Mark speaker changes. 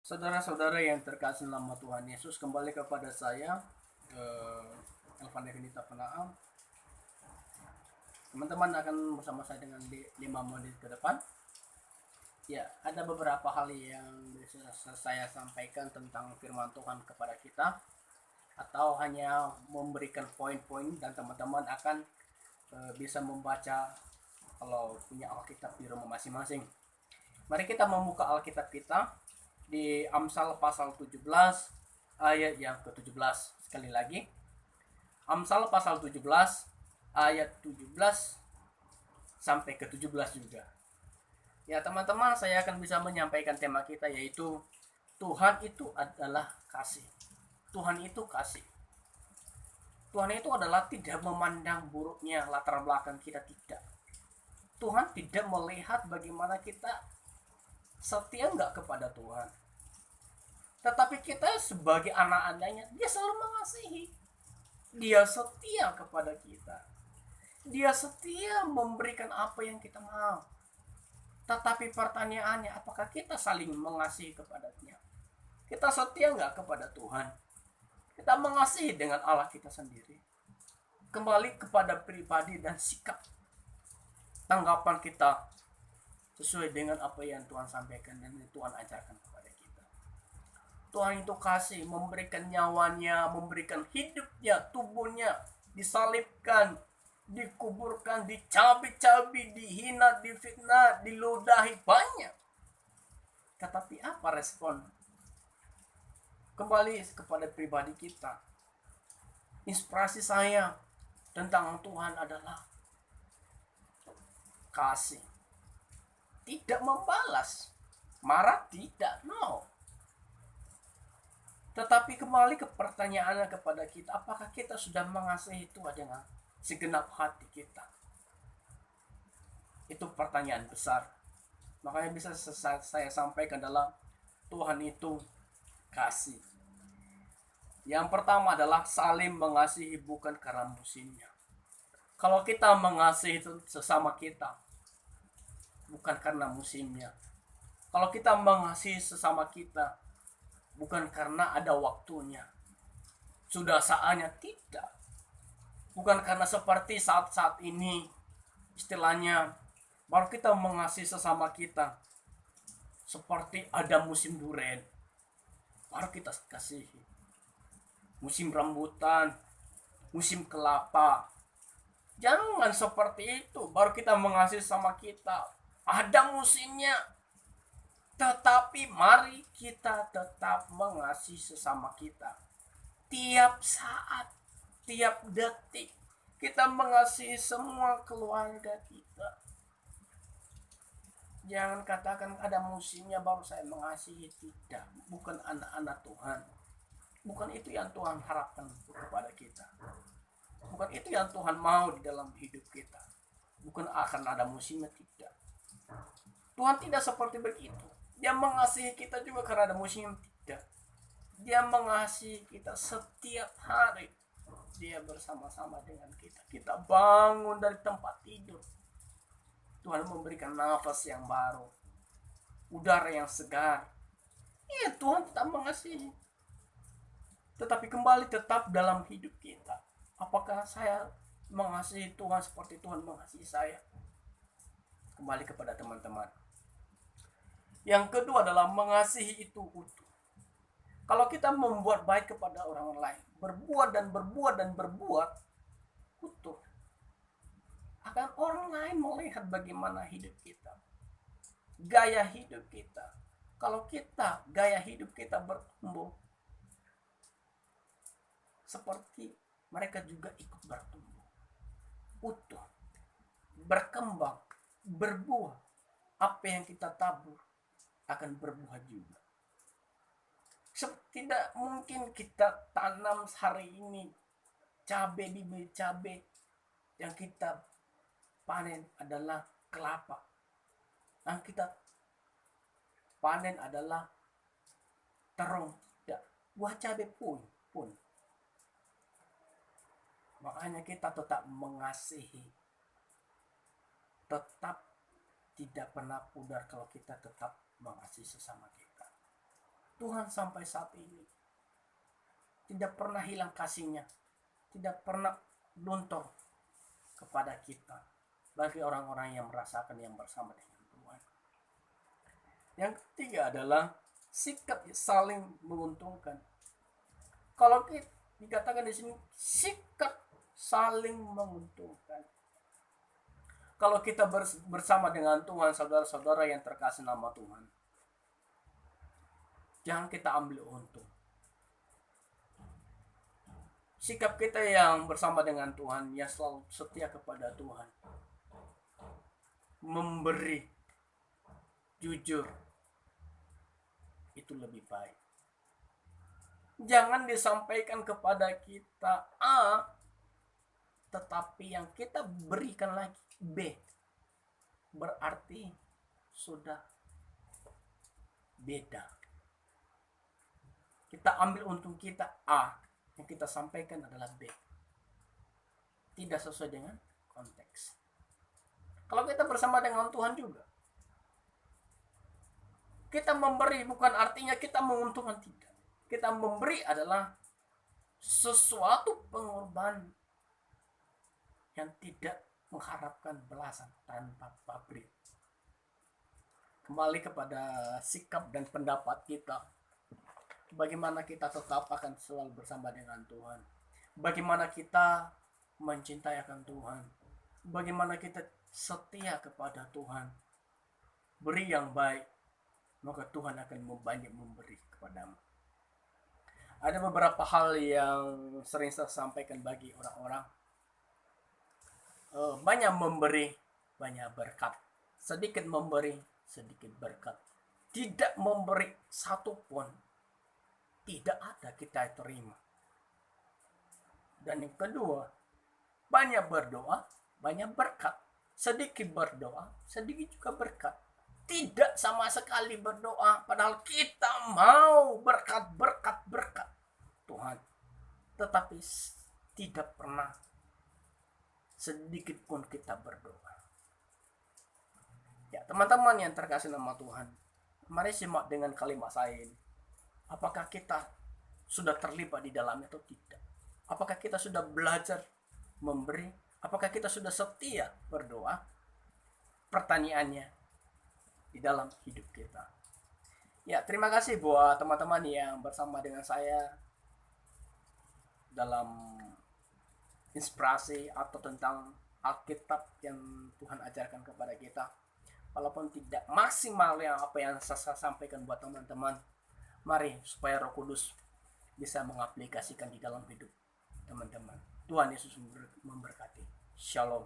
Speaker 1: Saudara-saudara yang terkasih nama Tuhan Yesus, kembali kepada saya, Elvan Devinita Penaam. Teman-teman akan bersama saya dengan 5 menit ke depan. Ya, ada beberapa hal yang bisa saya sampaikan tentang firman Tuhan kepada kita, atau hanya memberikan poin-poin dan teman-teman akan bisa membaca kalau punya Alkitab di rumah masing-masing. Mari kita membuka Alkitab kita di Amsal pasal 17 ayat yang ke-17. Sekali lagi, Amsal pasal 17 ayat 17 sampai ke-17 juga. Ya teman-teman, saya akan bisa menyampaikan tema kita, yaitu Tuhan itu adalah kasih. Tuhan itu kasih. Tuhan itu adalah tidak memandang buruknya latar belakang kita, tidak. Tuhan tidak melihat bagaimana kita setia nggak kepada Tuhan. Tetapi kita sebagai anak-anaknya, dia selalu mengasihi. Dia setia kepada kita. Dia setia memberikan apa yang kita mau. Tetapi pertanyaannya, apakah kita saling mengasihi kepadanya? Kita setia nggak kepada Tuhan? Kita mengasihi dengan Allah kita sendiri. Kembali kepada pribadi dan sikap tanggapan kita sesuai dengan apa yang Tuhan sampaikan dan Tuhan ajarkan kepada kita. Tuhan itu kasih, memberikan nyawanya, memberikan hidupnya, tubuhnya, disalibkan, dikuburkan, dicabik-cabik, dihina, difitnah, diludahi, banyak. Tetapi apa respon? Kembali kepada pribadi kita. Inspirasi saya tentang Tuhan adalah kasih. Tidak membalas. Marah tidak, no. Tetapi kembali ke pertanyaannya kepada kita, apakah kita sudah mengasihi Tuhan dengan segenap hati kita? Itu pertanyaan besar. Makanya bisa saya sampaikan dalam Tuhan itu kasih. Yang pertama adalah saling mengasihi bukan karena musimnya. Kalau kita mengasihi sesama kita, bukan karena musimnya. Kalau kita mengasihi sesama kita, bukan karena ada waktunya, sudah saatnya, tidak. Bukan karena seperti saat-saat ini, istilahnya, baru kita mengasihi sesama kita. Seperti ada musim durian, baru kita kasihi. Musim rambutan, musim kelapa. Jangan seperti itu, baru kita mengasihi sama kita. Ada musimnya. Tetapi mari kita tetap mengasihi sesama kita. Tiap saat, tiap detik, kita mengasihi semua keluarga kita. Jangan katakan ada musimnya baru saya mengasihi, tidak. Bukan anak-anak Tuhan. Bukan itu yang Tuhan harapkan kepada kita. Bukan itu yang Tuhan mau di dalam hidup kita. Bukan akan ada musimnya, tidak. Tuhan tidak seperti begitu. Dia mengasihi kita juga karena ada musim, tidak. Dia mengasihi kita setiap hari. Dia bersama-sama dengan kita. Kita bangun dari tempat tidur, Tuhan memberikan nafas yang baru, udara yang segar. Ya, Tuhan tetap mengasihi. Tetapi kembali tetap dalam hidup kita. Apakah saya mengasihi Tuhan seperti Tuhan mengasihi saya? Kembali kepada teman-teman. Yang kedua adalah mengasihi itu utuh. Kalau kita membuat baik kepada orang lain, berbuat dan berbuat dan berbuat utuh, akan orang lain melihat bagaimana hidup kita, gaya hidup kita. Kalau kita, gaya hidup kita bertumbuh, seperti mereka juga ikut bertumbuh, utuh, berkembang, berbuah. Apa yang kita tabur akan berbuah juga. Tidak mungkin kita tanam hari ini cabai di cabai, yang kita panen adalah kelapa, yang kita panen adalah terung, tidak, buah cabai pun. Makanya kita tetap mengasihi, tetap tidak pernah pudar kalau kita tetap mengasihi sesama kita. Tuhan sampai saat ini tidak pernah hilang kasihnya, tidak pernah luntur kepada kita bagi orang-orang yang merasakan yang bersama dengan Tuhan. Yang ketiga adalah sikap saling menguntungkan. Kalau kita dikatakan di sini sikap saling menguntungkan. Kalau kita bersama dengan Tuhan, saudara-saudara yang terkasih nama Tuhan, jangan kita ambil untung. Sikap kita yang bersama dengan Tuhan, yang selalu setia kepada Tuhan, memberi, jujur, itu lebih baik. Jangan disampaikan kepada kita A, tetapi yang kita berikan lagi B. Berarti sudah beda. Kita ambil untung kita A, yang kita sampaikan adalah B. Tidak sesuai dengan konteks. Kalau kita bersama dengan Tuhan juga, kita memberi bukan artinya kita menguntungkan, tidak. Kita memberi adalah sesuatu pengorbanan yang tidak mengharapkan balasan tanpa pabrik. Kembali kepada sikap dan pendapat kita. Bagaimana kita tetap akan selalu bersama dengan Tuhan. Bagaimana kita mencintai akan Tuhan. Bagaimana kita setia kepada Tuhan. Beri yang baik, maka Tuhan akan banyak memberi kepadamu. Ada beberapa hal yang sering saya sampaikan bagi orang-orang. Banyak memberi, banyak berkat. Sedikit memberi, sedikit berkat. Tidak memberi satupun, tidak ada kita terima. Dan yang kedua, banyak berdoa, banyak berkat. Sedikit berdoa, sedikit juga berkat. Tidak sama sekali berdoa, padahal kita mau berkat Tuhan, tetapi tidak pernah sedikit pun kita berdoa. Ya, teman-teman yang terkasih nama Tuhan, mari simak dengan kalimat saya ini. Apakah kita sudah terlibat di dalamnya atau tidak? Apakah kita sudah belajar memberi? Apakah kita sudah setia berdoa? Pertanyaannya di dalam hidup kita. Ya, terima kasih buat teman-teman yang bersama dengan saya dalam inspirasi atau tentang Alkitab yang Tuhan ajarkan kepada kita. Walaupun tidak maksimal yang apa yang saya sampaikan buat teman-teman, mari supaya Roh Kudus bisa mengaplikasikan di dalam hidup teman-teman. Tuhan Yesus memberkati. Shalom.